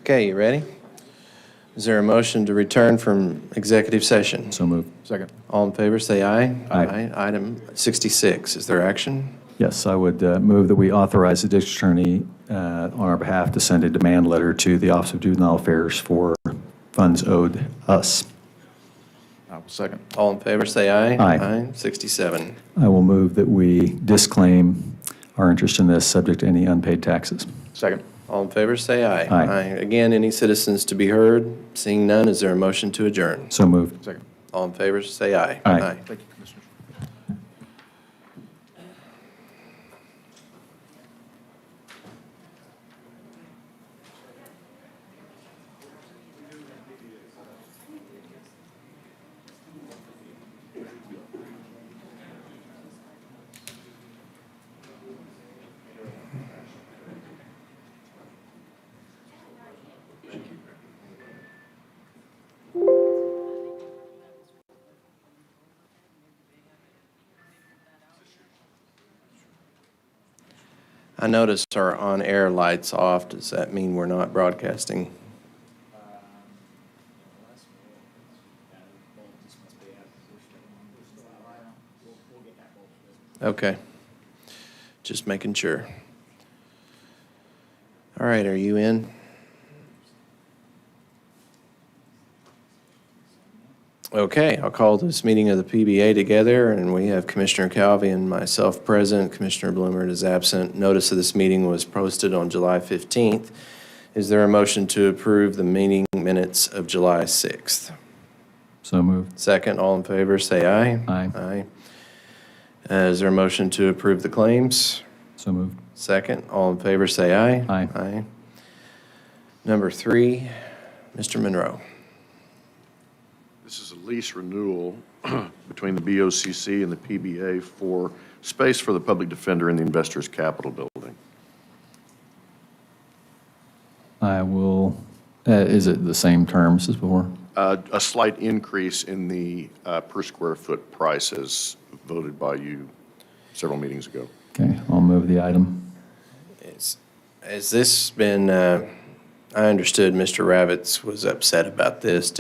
Okay, you ready? Is there a motion to return from executive session? So moved. Second. All in favor, say aye. Aye. Item 66, is there action? Yes, I would move that we authorize the district attorney on our behalf to send a demand letter to the Office of Juvenile Affairs for funds owed us. I will second. All in favor, say aye. Aye. 67. I will move that we disclaim our interest in this, subject to any unpaid taxes. Second. All in favor, say aye. Aye. Again, any citizens to be heard? Seeing none, is there a motion to adjourn? So moved. Second. All in favor, say aye. Aye. Thank you, Commissioners. I noticed our on-air lights off. Does that mean we're not broadcasting? Okay. Just making sure. All right, are you in? Okay, I'll call this meeting of the PBA together, and we have Commissioner Calvi and myself present. Commissioner Blumert is absent. Notice of this meeting was posted on July 15th. Is there a motion to approve the meeting minutes of July 6th? So moved. Second, all in favor, say aye. Aye. Aye. Is there a motion to approve the claims? So moved. Second, all in favor, say aye. Aye. Aye. Number 3, Mr. Monroe. This is a lease renewal between the BOCC and the PBA for space for the public defender in the Investors Capitol building. I will, is it the same terms as before? A slight increase in the per square foot price as voted by you several meetings ago. Okay, I'll move the item. Has this been, I understood Mr. Ravitz was upset about this.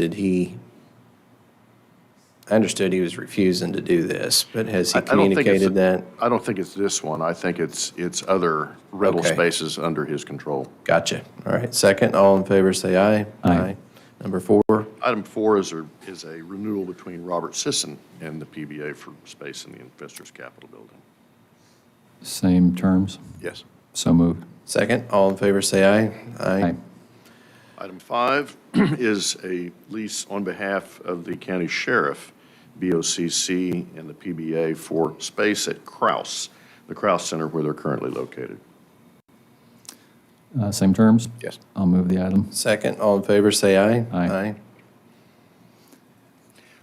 I understood he was refusing to do this, but has he communicated that? I don't think it's this one. I think it's other rental Okay. spaces under his control. Gotcha. All right. Second, all in favor, say aye. Aye. Number 4, Item 4 is a renewal between Robert Sisson and the PBA for space in the Investors Capitol building. Same terms? Yes. So moved. second, all in favor, say aye. Aye. Item 5 is a lease on behalf of the county sheriff, BOCC, and the PBA for space at Kraus, the Kraus Center where they're currently located. Same terms? Yes. I'll move the item. Second, all in favor, say aye. Aye.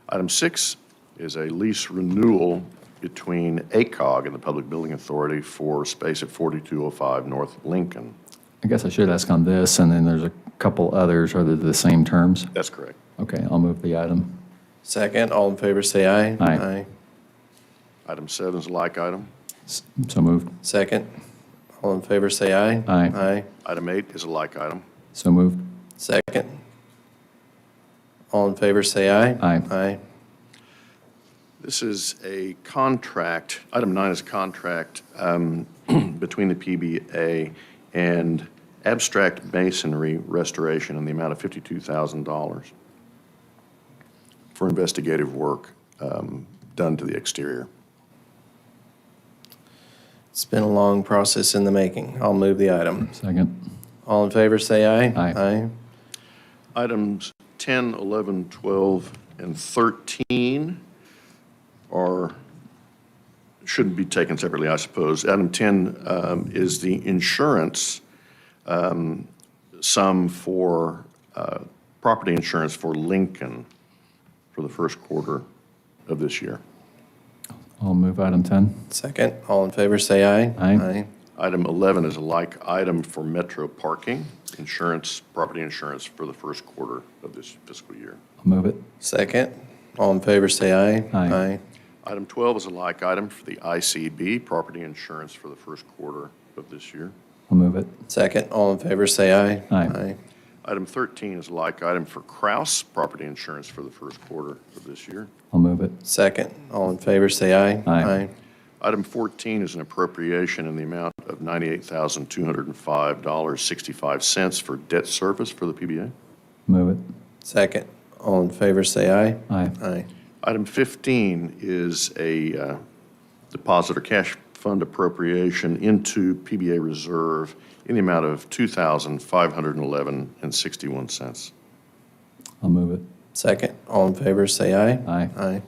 Item 6 is a lease renewal between ACOG and the Public Building Authority for space at 4205 North Lincoln. I guess I should ask on this, and then there's a couple others. Are they the same terms? That's correct. Okay, I'll move the item. Second, all in favor, say aye. Aye. Item 7 is a like item. So moved. Second, all in favor, say aye. Aye. Aye. Item 8 is a like item. So moved. Second, all in favor, say aye. Aye. Aye. This is a contract, item 9 is a contract between the PBA and Abstract Masonry Restoration in the amount of $52,000 for investigative work done to the exterior. It's been a long process in the making. I'll move the item. Second. All in favor, say aye. Aye. Aye. Items 10, 11, 12, and 13 shouldn't be taken separately, I suppose. Item 10 is the insurance sum for property insurance for Lincoln for the first quarter of this year. I'll move item 10. Second, all in favor, say aye. Aye. Item 11 is a like item for Metro Parking insurance, property insurance for the first quarter of this fiscal year. I'll move it. Second, all in favor, say aye. Aye. Item 12 is a like item for the ICB, property insurance for the first quarter of this year. I'll move it. Second, all in favor, say aye. Aye. Item 13 is a like item for Kraus Property Insurance for the first quarter of this year. I'll move it. Second. All in favor, say aye. Aye. Item 14 is an appropriation in the amount of $98,205.65 for debt service for the PBA. Move it. Second. All in favor, say aye. Aye. Aye. Item 15 is a deposit or cash fund appropriation into PBA reserve in the amount of $2,511.61. I'll move it. Second. All in favor, say aye. Aye. Aye.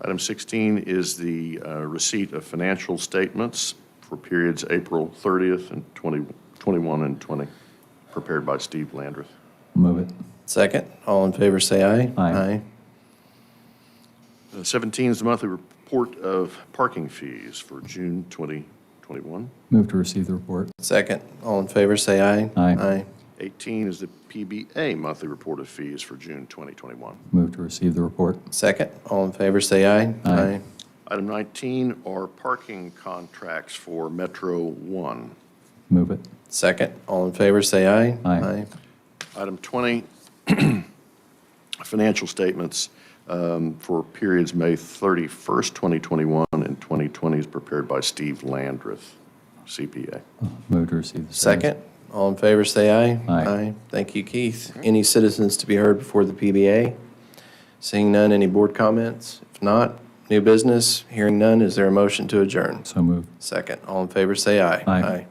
Item 16 is the receipt of financial statements for periods April 30th and 2021 and 20, prepared by Steve Landreth. Move it. Second. All in favor, say aye. Aye. 17 is the monthly report of parking fees for June 2021. Move to receive the report. Second. All in favor, say aye. Aye. 18 is the PBA monthly report of fees for June 2021. Move to receive the report. Second. All in favor, say aye. Aye. Item 19 are parking contracts for Metro 1. Move it. Second. All in favor, say aye. Aye. Item 20, financial statements for periods May 31st, 2021 and 2020 is prepared by Steve Landreth, CPA. Move to receive the same. Second. All in favor, say aye. Aye. Thank you, Keith. Any citizens to be heard before the PBA? Seeing none, any board comments? If not, new business. Hearing none, is there a motion to adjourn? So moved. Second. All in favor, say aye. Aye.